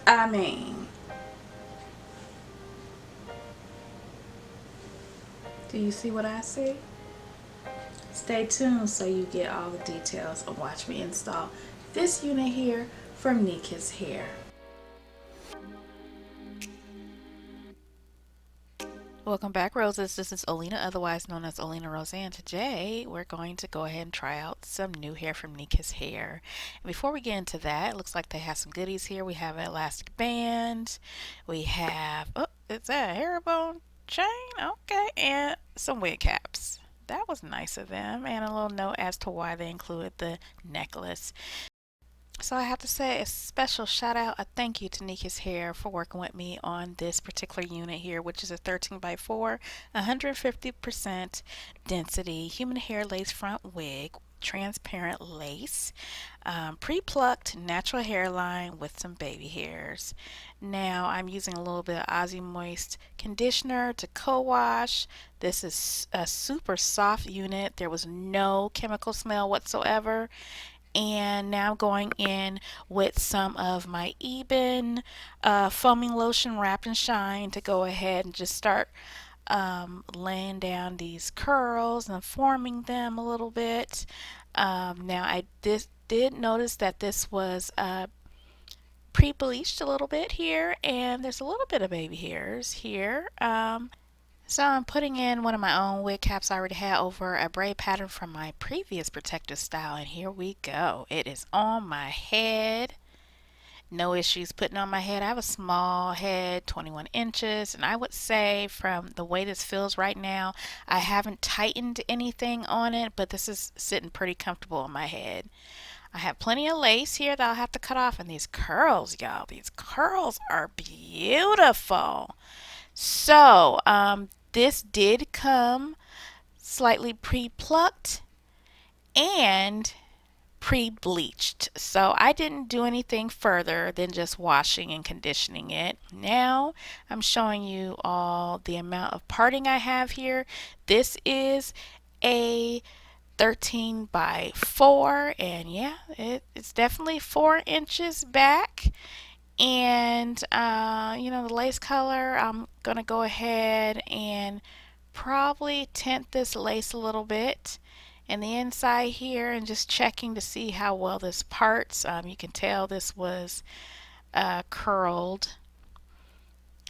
I mean, do you see what I see? Stay tuned so you get all the details and watch me install this unit here from Nikiss Hair. Welcome back, Roses. This is Olena, otherwise known as OlenaRosanne. Today, we're going to go ahead and try out some new hair from Nikiss Hair. And before we get into that, it looks like they have some goodies here. We have an elastic band. We have, oh, it's a herringbone chain. Okay. And some wig caps. That was nice of them. And a little note as to why they included the necklace. So I have to say a special shout out, a thank you to Nikiss Hair for working with me on this particular unit here, which is a 13 by 4, 150% density human hair lace front wig, transparent lace, pre-plucked natural hairline with some baby hairs. Now I'm using a little bit of Aussie Moist conditioner to co-wash. This is a super soft unit. There was no chemical smell whatsoever. And now going in with some of my Eben foaming lotion wrap and shine to go ahead and just start laying down these curls and forming them a little bit. Now I did notice that this was pre-bleached a little bit here, and there's a little bit of baby hairs here. So I'm putting in one of my own wig caps I already had over a braid pattern from my previous protective style, and here we go. It is on my head. No issues putting on my head. I have a small head, 21 inches, and I would say from the way this feels right now, I haven't tightened anything on it, but this is sitting pretty comfortable on my head. I have plenty of lace here that I'll have to cut off, and these curls, y'all, these curls are beautiful. So, this did come slightly pre-plucked and pre-bleached. So I didn't do anything further than just washing and conditioning it. Now I'm showing you all the amount of parting I have here. This is a 13 by 4, and yeah, it's definitely 4 inches back. And the lace color, I'm gonna go ahead and probably tint this lace a little bit and the inside here, and just checking to see how well this parts. You can tell this was curled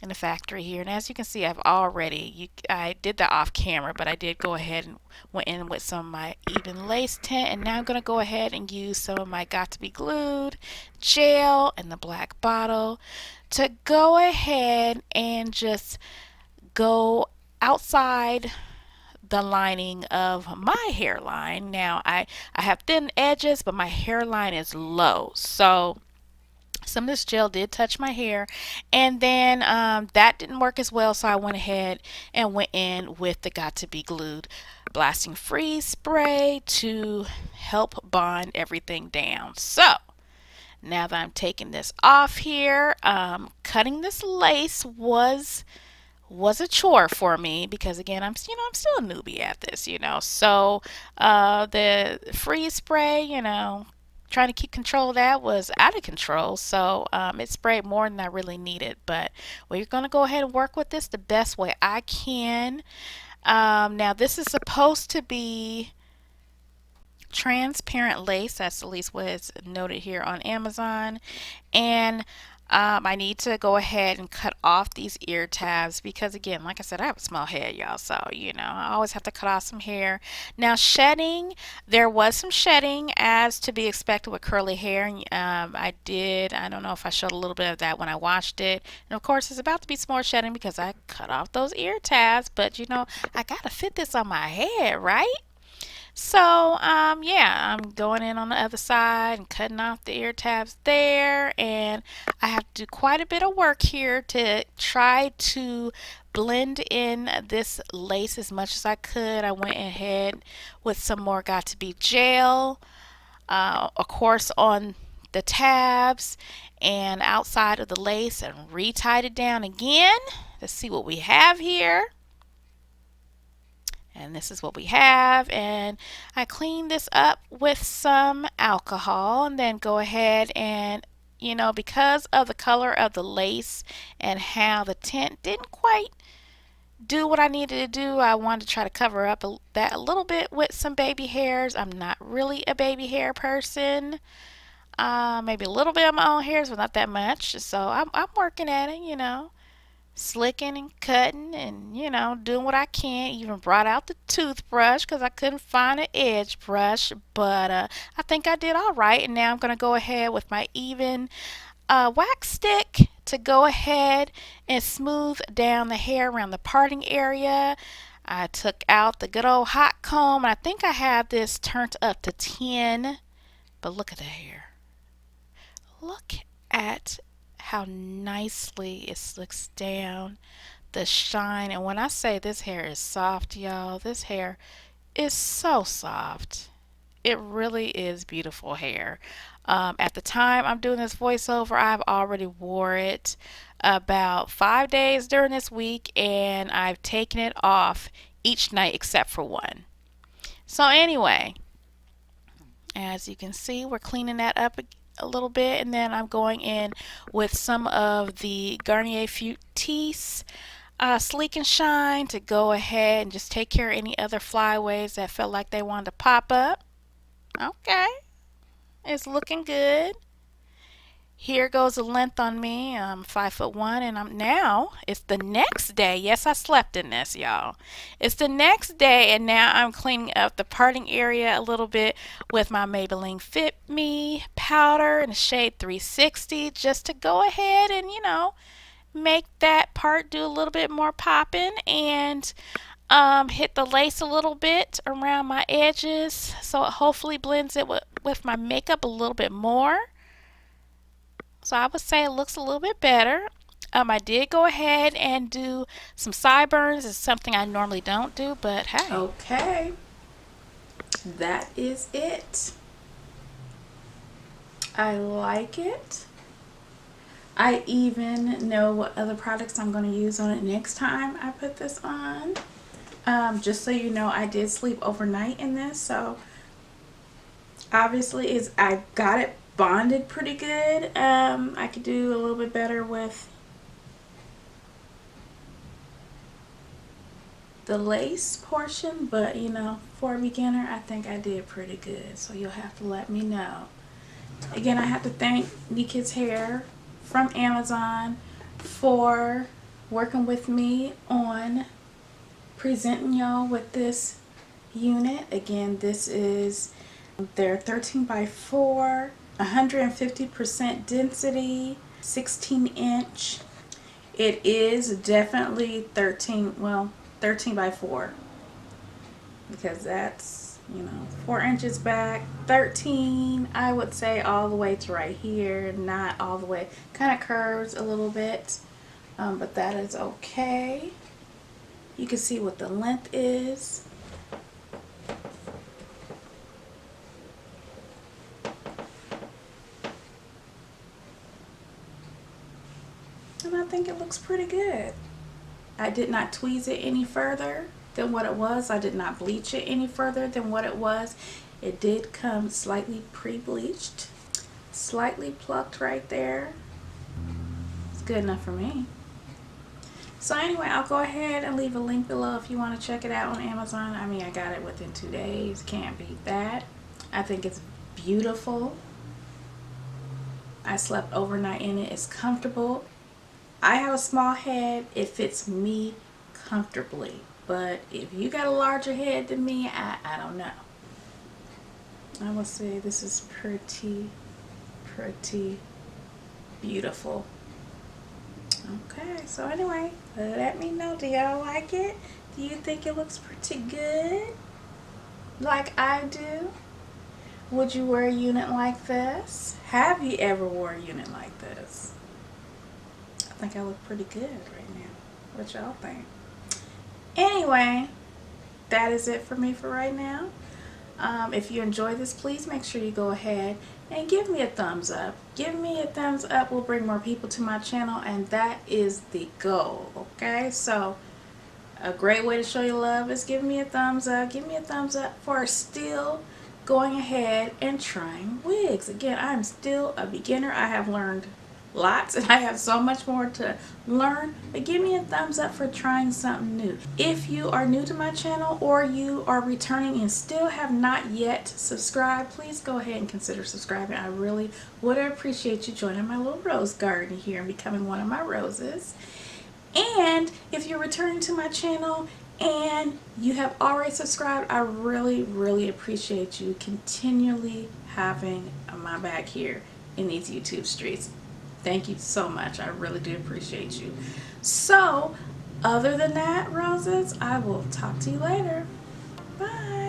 in the factory here, and as you can see, I did that off camera, but I did go ahead and went in with some of my even lace tint, and now I'm going to go ahead and use some of my got to be glued gel in the black bottle to go ahead and just go outside the lining of my hairline. Now I have thin edges, but my hairline is low, so some of this gel did touch my hair, and then that didn't work as well, so I went ahead and went in with the got to be glued blasting freeze spray to help bond everything down. So now that I'm taking this off here, cutting this lace was a chore for me because again I'm still a newbie at this. So the freeze spray, trying to keep control of that was out of control, so it sprayed more than I really needed. But we're going to go ahead and work with this the best way I can. Now this is supposed to be transparent lace. That's at least what is noted here on Amazon. And I need to go ahead and cut off these ear tabs because, again, like I said, I have a small head, y'all. So, I always have to cut off some hair. Now, shedding, there was some shedding as to be expected with curly hair. I don't know if I showed a little bit of that when I washed it. And of course, it's about to be some more shedding because I cut off those ear tabs. But, I got to fit this on my head, right? So, yeah, I'm going in on the other side and cutting off the ear tabs there. And I have to do quite a bit of work here to try to blend in this lace as much as I could. I went ahead with some more got to be gel, of course, on the tabs and outside of the lace, and re-tied it down again. Let's see what we have here. And this is what we have. And I clean this up with some alcohol and then go ahead and you know, because of the color of the lace and how the tint didn't quite do what I needed to do. I wanted to try to cover up that a little bit with some baby hairs. I'm not really a baby hair person. Maybe a little bit of my own hairs, but not that much. So I'm working at it, you know, slicking and cutting and, you know, doing what I can. Even brought out the toothbrush because I couldn't find an edge brush, but I think I did all right. And now I'm going to go ahead with my even wax stick to go ahead and smooth down the hair around the parting area. I took out the good old hot comb, and I think I have this turned up to 10, but look at the hair. Look at how nicely it slicks down, the shine. And when I say this hair is soft, y'all, this hair is so soft. It really is beautiful hair. At the time I'm doing this voiceover, I've already wore it about 5 days during this week, and I've taken it off each night except for one. So anyway, as you can see, we're cleaning that up a little bit, and then I'm going in with some of the Garnier Fructis Sleek and Shine to go ahead and just take care of any other flyaways that felt like they wanted to pop up. Okay, it's looking good. Here goes the length on me. I'm 5'1", and it's the next day. Yes, I slept in this, y'all. It's the next day, and now I'm cleaning up the parting area a little bit with my Maybelline Fit Me powder in the shade 360, just to go ahead and, you know, make that part do a little bit more popping, and hit the lace a little bit around my edges so it hopefully blends it with my makeup a little bit more. So I would say it looks a little bit better. I did go ahead and do some sideburns. It's something I normally don't do, but hey. Okay, that is it. I like it. I even know what other products I'm going to use on it next time I put this on. Just so you know, I did sleep overnight in this, so obviously I got it bonded pretty good. I could do a little bit better with the lace portion, but you know, for a beginner, I think I did pretty good, so you'll have to let me know. Again, I have to thank Nikiss Hair from Amazon for working with me on presenting y'all with this unit. Again, this is their 13 by 4, 150% density, 16 inch. It is definitely 13 by 4, because that's, you know, 4 inches back, 13, I would say, all the way to right here, not all the way, kind of curves a little bit, but that is okay. You can see what the length is. And I think it looks pretty good. I did not tweeze it any further than what it was. I did not bleach it any further than what it was. It did come slightly pre-bleached, slightly plucked right there. It's good enough for me. So anyway, I'll go ahead and leave a link below if you want to check it out on Amazon. I mean, I got it within 2 days. Can't beat that. I think it's beautiful. I slept overnight in it. It's comfortable. I have a small head. It fits me comfortably. But if you got a larger head than me, I don't know. I will say this is pretty beautiful. Okay, so anyway, let me know. Do y'all like it? Do you think it looks pretty good? Like I do? Would you wear a unit like this? Have you ever wore a unit like this? I think I look pretty good right now. What y'all think? Anyway, that is it for me for right now. If you enjoy this, please make sure you go ahead and give me a thumbs up. Give me a thumbs up will bring more people to my channel, and that is the goal. Okay, so a great way to show your love is give me a thumbs up. Give me a thumbs up for still going ahead and trying wigs. Again, I'm still a beginner. I have learned lots and I have so much more to learn, but give me a thumbs up for trying something new. If you are new to my channel or you are returning and still have not yet subscribed, please go ahead and consider subscribing. I really would appreciate you joining my little rose garden here and becoming one of my roses. And if you're returning to my channel and you have already subscribed, I really appreciate you continually having my back here in these YouTube streets. Thank you so much. I really do appreciate you. So, other than that, roses, I will talk to you later. Bye.